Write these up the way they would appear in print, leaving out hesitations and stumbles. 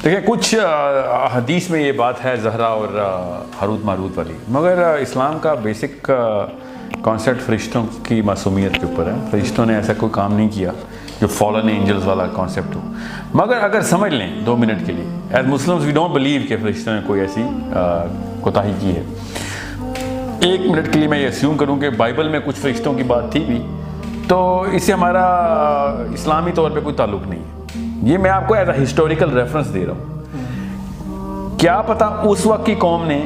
دیکھیں کچھ حدیث میں یہ بات ہے زہرا اور ہاروت ماروت والی، مگر اسلام کا بیسک کانسیپٹ فرشتوں کی معصومیت کے اوپر ہے. فرشتوں نے ایسا کوئی کام نہیں کیا جو فالن اینجلز والا کانسیپٹ ہو. مگر اگر سمجھ لیں 2 منٹ کے لیے، as Muslims we don't believe کہ فرشتوں نے کوئی ایسی کوتاہی کی ہے. 1 منٹ کے لیے میں یہ اسیوم کروں کہ بائبل میں کچھ فرشتوں کی بات تھی بھی، تو اس سے ہمارا اسلامی طور پہ کوئی تعلق نہیں ہے. یہ میں آپ کو ایز اے ہسٹوریکل ریفرنس دے رہا ہوں. کیا پتہ اس وقت کی قوم نے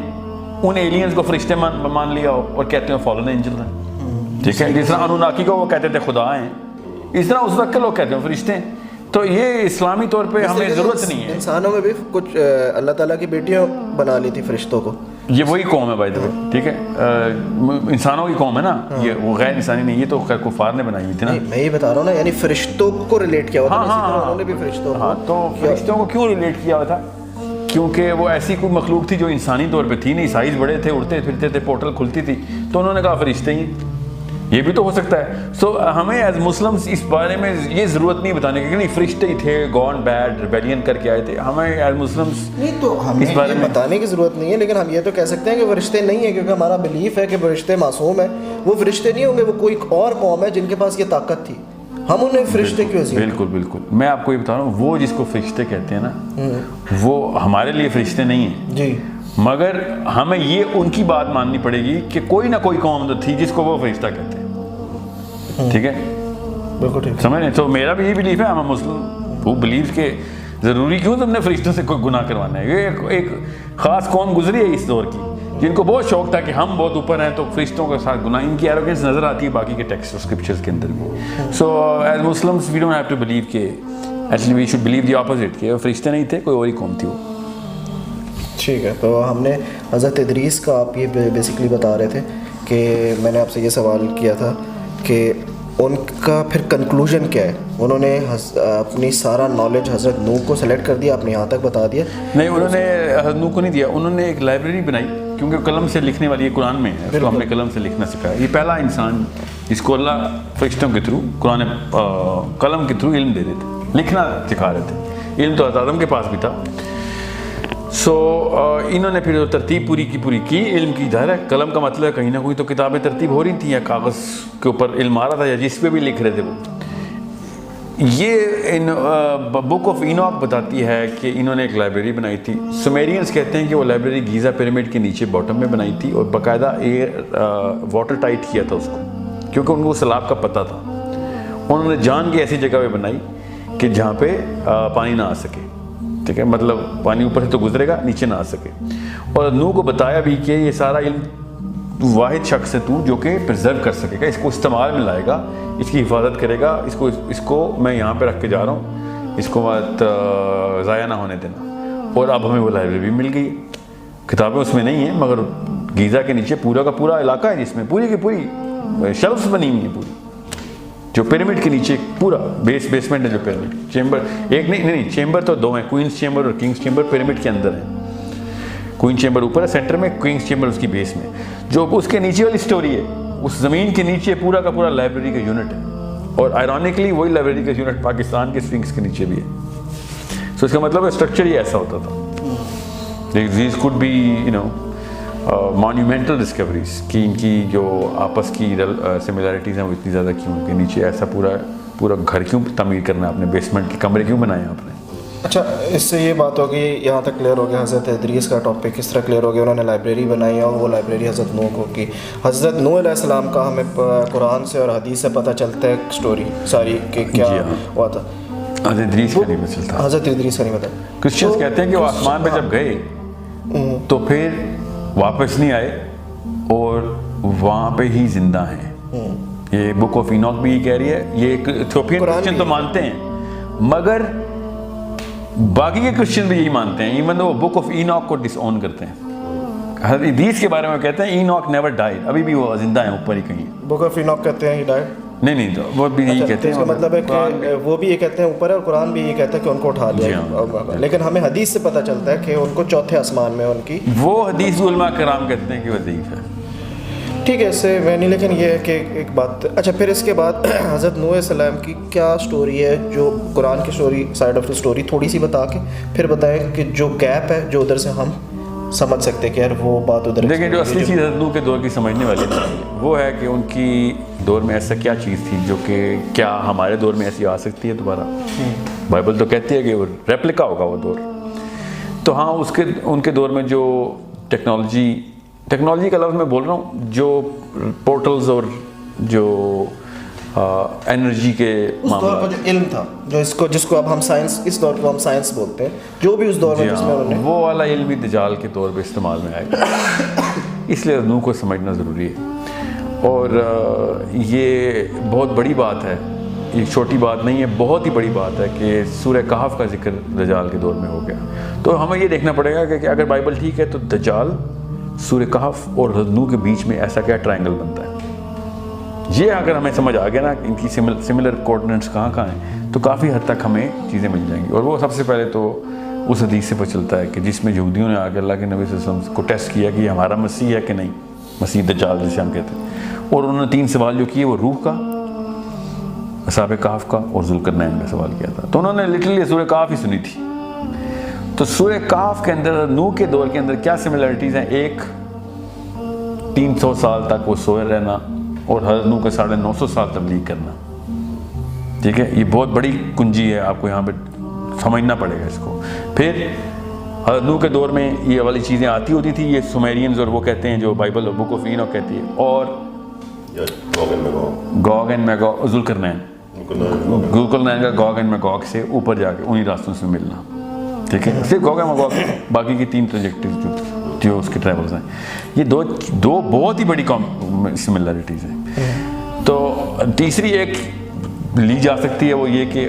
ان ایلینز کو فرشتے مان لیا ہو اور کہتے ہیں فالن اینجل ہیں. ٹھیک ہے، جس طرح انوناکی کو وہ کہتے تھے خدا ہیں، اس طرح اس وقت کے لوگ کہتے ہیں فرشتے ہیں. تو یہ اسلامی طور پہ ہمیں ضرورت نہیں ہے. انسانوں میں بھی کچھ اللہ تعالیٰ کی بیٹیاں بنا لی تھی فرشتوں کو. یہ وہی قوم ہے بائی دا وے. ٹھیک ہے، انسانوں کی قوم ہے نا یہ، وہ غیر انسانی نہیں. یہ تو خیر کفار نے بنائی ہوئی تھی نا. میں یہ بتا رہا ہوں نا، یعنی فرشتوں کو ریلیٹ کیا ہوا تھا. انہوں نے بھی فرشتوں کو. تو فرشتوں کو کیوں ریلیٹ کیا ہوا تھا؟ کیونکہ وہ ایسی کوئی مخلوق تھی جو انسانی طور پہ تھی نہیں. سائز بڑے تھے، اڑتے پھرتے تھے، پورٹل کھلتی تھی، تو انہوں نے کہا فرشتے ہی. یہ بھی تو ہو سکتا ہے. سو ہمیں ایز مسلمس اس بارے میں یہ ضرورت نہیں بتانے کی کہ نہیں فرشتے ہی تھے، گون بیڈ ریبیلین کر کے آئے تھے. ہمیں ایز مسلمس نہیں تو ہمیں اس بارے میں بتانے کی ضرورت نہیں ہے، لیکن ہم یہ تو کہہ سکتے ہیں کہ فرشتے نہیں ہیں، کیونکہ ہمارا بلیف ہے کہ فرشتے معصوم ہیں. وہ فرشتے نہیں ہوں گے، وہ کوئی اور قوم ہے جن کے پاس یہ طاقت تھی. ہم انہیں فرشتے کیوں عزیز؟ بالکل بالکل. میں آپ کو یہ بتا رہا ہوں، وہ جس کو فرشتے کہتے ہیں نا، وہ ہمارے لیے فرشتے نہیں ہیں جی. مگر ہمیں یہ ان کی بات ماننی پڑے گی کہ کوئی نہ کوئی قوم تو تھی جس کو وہ فرشتہ کہتے ہیں. ٹھیک ہے، بالکل ٹھیک سمجھ لیں. تو میرا بھی یہ بلیف ہے، ہم مسلم وہ بلیو کہ ضروری کیوں تم نے فرشتوں سے کوئی گناہ کروانا ہے. یہ ایک خاص قوم گزری ہے اس دور کی جن کو بہت شوق تھا کہ ہم بہت اوپر ہیں، تو فرشتوں کے ساتھ گناہ. ان کی ایروگنس نظر آتی ہے باقی کے ٹیکسٹ اور اسکرپچرز کے اندر بھی. So as Muslims we don't have to believe کہ actually we should believe the opposite کہ فرشتے نہیں تھے، کوئی اور ہی قوم تھی وہ. ٹھیک ہے. تو ہم نے حضرت ادریس کا آپ یہ بیسکلی بتا رہے تھے کہ میں نے آپ سے یہ سوال کیا تھا کہ ان کا پھر کنکلوژن کیا ہے. انہوں نے اپنی سارا نالج حضرت نوح کو سلیکٹ کر دیا، آپ نے یہاں تک بتا دیا. نہیں، انہوں نے حضرت نوح کو نہیں دیا. انہوں نے ایک لائبریری بنائی، کیونکہ قلم سے لکھنے والی یہ قرآن میں ہے، اس کو ہم نے قلم سے لکھنا سکھایا. یہ پہلا انسان جس کو اللہ فرشتوں کے تھرو قرآن قلم کے تھرو علم دے دیتے، لکھنا سکھا رہے تھے. علم تو حضرت آدم کے پاس بھی تھا. سو انہوں نے پھر ترتیب پوری کی علم کی. ظاہر ہے قلم کا مطلب ہے کہیں نہ کوئی تو کتابیں ترتیب ہو رہی تھیں یا کاغذ کے اوپر علم آ رہا تھا یا جس پہ بھی لکھ رہے تھے وہ. یہ بک آف ایناک بتاتی ہے کہ انہوں نے ایک لائبریری بنائی تھی. سمیرینز کہتے ہیں کہ وہ لائبریری گیزا پیرامڈ کے نیچے باٹم میں بنائی تھی اور باقاعدہ واٹر ٹائٹ کیا تھا اس کو، کیونکہ ان کو سیلاب کا پتہ تھا. انہوں نے جان کے ایسی جگہ پہ بنائی کہ جہاں پہ پانی نہ آ سکے. ٹھیک ہے، مطلب پانی اوپر سے تو گزرے گا، نیچے نہ آ سکے. اور نوح کو بتایا بھی کہ یہ سارا علم واحد شخص ہے تو جو کہ پرزرو کر سکے گا، اس کو استعمال میں لائے گا، اس کی حفاظت کرے گا. اس کو میں یہاں پہ رکھ کے جا رہا ہوں، اس کو بات ضائع نہ ہونے دینا. اور اب ہمیں وہ لائبریری مل گئی. کتابیں اس میں نہیں ہیں، مگر گیزا کے نیچے پورا کا پورا علاقہ ہے جس میں پوری کی پوری شیلفز بنی ہوئی ہیں. پوری جو پیرامڈ کے نیچے پورا بیسمنٹ ہے، جو پیرامڈ چیمبر ایک نہیں چیمبر تو 2 ہیں، کوئنس چیمبر اور کنگس چیمبر پیرامڈ کے اندر ہے. کوئن چیمبر اوپر ہے سینٹر میں، کنگس چیمبر اس کی بیس میں. جو اس کے نیچے والی سٹوری ہے، اس زمین کے نیچے پورا کا پورا لائبریری کا یونٹ ہے. اور آئرونکلی وہی لائبریری کا یونٹ پاکستان کے سفنکس کے نیچے بھی ہے. سو اس کا مطلب ہے اسٹرکچر ہی ایسا ہوتا تھا. دیز کوڈ بی مانیومنٹل ڈسکوریز کہ ان کی جو آپس کی سملیرٹیز ہیں وہ اتنی زیادہ کیوں کہ نیچے ایسا پورا گھر کیوں تعمیر کرنا ہے آپ نے، بیسمنٹ کے کمرے کیوں بنائے آپ نے. اچھا، اس سے یہ بات ہوگی، یہاں تک کلیئر ہو گیا حضرت ادریس کا ٹاپک کس طرح کلیئر ہو گیا. انہوں نے لائبریری بنائی اور وہ لائبریری حضرت نوح کو کی. حضرت نوح علیہ السلام کا ہمیں قرآن سے اور حدیث سے پتہ چلتا ہے اسٹوری ساری کہ کیا ہوا تھا. حضرت ادریس کا نہیں پتہ چلتا. حضرت ادریس کا نہیں پتہ. کرسچنس کہتے ہیں کہ وہ آسمان پہ جب گئے تو پھر واپس نہیں آئے اور وہاں پہ ہی زندہ ہیں. یہ بک آف ایناک بھی یہ کہہ رہی ہے. یہ ایتھیوپین کرسچن تو مانتے ہیں، مگر باقی کے کرسچن بھی یہی مانتے ہیں، ایون وہ بک آف ایناک کو ڈس اون کرتے ہیں. حضرت ادریس کے بارے میں کہتے ہیں ایناک نیور ڈائیڈ، ابھی بھی وہ زندہ ہیں اوپر ہی کہیں. بک آف ایناک کہتے ہیں ہی ڈائیڈ نہیں تو وہ بھی یہی کہتے ہیں. اس کا مطلب ہے کہ وہ بھی یہ کہتے ہیں اوپر ہے اور قرآن بھی یہ کہتا ہے کہ ان کو اٹھا لیا. لیکن ہمیں حدیث سے پتہ چلتا ہے کہ ان کو چوتھے آسمان میں ان کی وہ حدیث علماء کرام کہتے ہیں کہ وہ ضعیف ہے. ٹھیک ہے، اس سے میں نہیں، لیکن یہ ہے کہ ایک بات، اچھا پھر اس کے بعد حضرت نوح علیہ السلام کی کیا سٹوری ہے جو قرآن کی story, side of the story تھوڑی سی بتا کے پھر بتائیں کہ جو گیپ ہے جو ادھر سے ہم سمجھ سکتے کہ یار وہ بات ادھر. دیکھیں جو اصلی چیز حضرت نوح کے دور کی سمجھنے والی وہ ہے کہ ان کی دور میں ایسا کیا چیز تھی جو کہ کیا ہمارے دور میں ایسی آ سکتی ہے دوبارہ. بائبل تو کہتی ہے کہ وہ ریپلیکا ہوگا وہ دور. تو ہاں ان کے دور میں جو ٹیکنالوجی کا لفظ میں بول رہا ہوں، جو پورٹلز اور جو انرجی کے اس دور کا جو علم تھا، جو جس کو اب ہم سائنس، اس دور کو ہم سائنس بولتے ہیں، جو بھی اس دور میں جس میں انہوں نے وہ والا علم بھی دجال کے طور پہ استعمال میں آئے گا. اس لیے نوح کو سمجھنا ضروری ہے. اور یہ بہت بڑی بات ہے، یہ چھوٹی بات نہیں ہے، بہت ہی بڑی بات ہے کہ سورہ کہف کا ذکر دجال کے دور میں ہو گیا. تو ہمیں یہ دیکھنا پڑے گا کہ اگر بائبل ٹھیک ہے تو دجال، سورہ کہف اور حضرت نوح کے بیچ میں ایسا کیا ٹرائنگل بنتا ہے. یہ اگر ہمیں سمجھ آ گیا نا ان کی سملر کوآرڈینیٹس کہاں ہیں، تو کافی حد تک ہمیں چیزیں مل جائیں گی. اور وہ سب سے پہلے تو اس حدیث سے پتہ چلتا ہے کہ جس میں یہودیوں نے آ کے اللہ کے نبی صلی اللہ علیہ وسلم کو ٹیسٹ کیا کہ یہ ہمارا مسیح ہے کہ نہیں، مسیح دجال جسے ہم کہتے ہیں. اور انہوں نے 3 سوال جو کیے، وہ روح کا، اصحاب کہف کا اور ذوالقرنین کا سوال کیا تھا. تو انہوں نے لٹرلی سورہ کہف ہی سنی تھی. تو سورہ کہف کے اندر نوح کے دور کے اندر کیا سملیرٹیز ہیں؟ ایک 300 سال تک وہ سوئے رہنا، اور حضرت نوح کے 950 سال تبلیغ کرنا. ٹھیک ہے، یہ بہت بڑی کنجی ہے، آپ کو یہاں پہ سمجھنا پڑے گا اس کو. پھر حضرت نوح کے دور میں یہ والی چیزیں آتی ہوتی تھی، یہ سومیرینز اور وہ کہتے ہیں جو بائبل بک آف اینوک کہتی ہے، اور گوگ اینڈ میگوگ، ذوالقرنین کا گوگ اینڈ میگوگ سے اوپر جا کے انہی راستوں سے ملنا. ٹھیک ہے، صرف گوگ اینڈ میگوگ، باقی کی 3 ٹریجیکٹریز جو اس کے ٹریولز ہیں. یہ دو بہت ہی بڑی سملیرٹیز ہیں. تو تیسری ایک لی جا سکتی ہے، وہ یہ کہ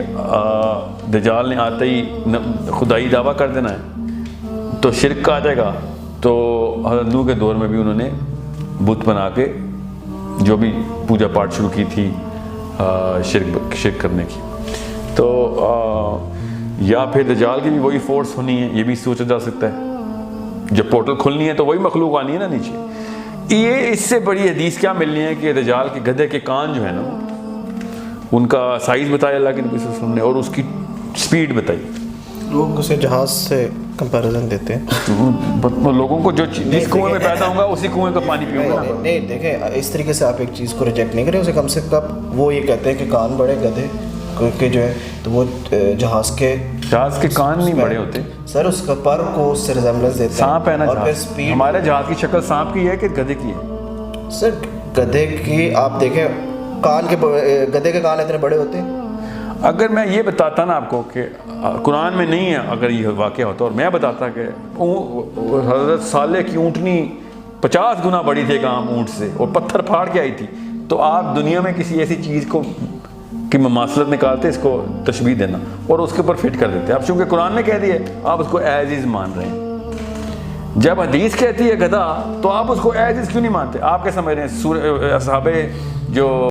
دجال نے آتے ہی خدائی دعویٰ کر دینا ہے تو شرک کا آ جائے گا. تو حضرت نوح کے دور میں بھی انہوں نے بت بنا کے جو بھی پوجا پاٹ شروع کی تھی شرک کرنے کی. تو یا پھر دجال کی بھی وہی فورس ہونی ہے، یہ بھی سوچا جا سکتا ہے. جب پورٹل کھلنی ہے تو وہی مخلوق آنی ہے نا نیچے. یہ اس سے بڑی حدیث کیا ملنی ہے کہ دجال کے گدھے کے کان جو ہے نا، ان کا سائز بتایا اللہ کے نبی صلی اللہ علیہ وسلم نے، اور اس کی سپیڈ بتائی. لوگ اسے جہاز سے کمپیریزن دیتے ہیں. لوگوں کو جو جس کنویں میں پیدا ہوں گا اسی کنویں کا پانی پیوں گا. نہیں دیکھیں، اس طریقے سے آپ ایک چیز کو ریجیکٹ نہیں کریں. اسے کم سے کم وہ یہ کہتے ہیں کہ کان بڑے گدھے کے جو ہے، تو وہ جہاز کے کان نہیں بڑے ہوتے سر، اس کا پر کو اس سے ریزمبلنس دیتے ہیں. سانپ ہے نا اور پھر جہاز، سپیڈ، ہمارے جہاز کی شکل سانپ کی ہے کہ گدھے کی ہے؟ سر گدھے کی آپ دیکھیں، گدھے کے کان اتنے بڑے ہوتے ہیں. اگر میں یہ بتاتا نا آپ کو کہ قرآن میں نہیں ہے، اگر یہ واقعہ ہوتا اور میں بتاتا کہ حضرت صالح کی اونٹنی 50 گنا بڑی تھی ایک عام اونٹ سے اور پتھر پھاڑ کے آئی تھی، تو آپ دنیا میں کسی ایسی چیز کو کی مماثلت نکالتے، اس کو تشبیہ دینا اور اس کے اوپر فٹ کر دیتے. اب چونکہ قرآن نے کہہ دیا آپ اس کو ایز از مان رہے ہیں. جب حدیث کہتی ہے گدھا تو آپ اس کو ایز از کیوں نہیں مانتے؟ آپ کیا سمجھ رہے ہیں اصحاب جو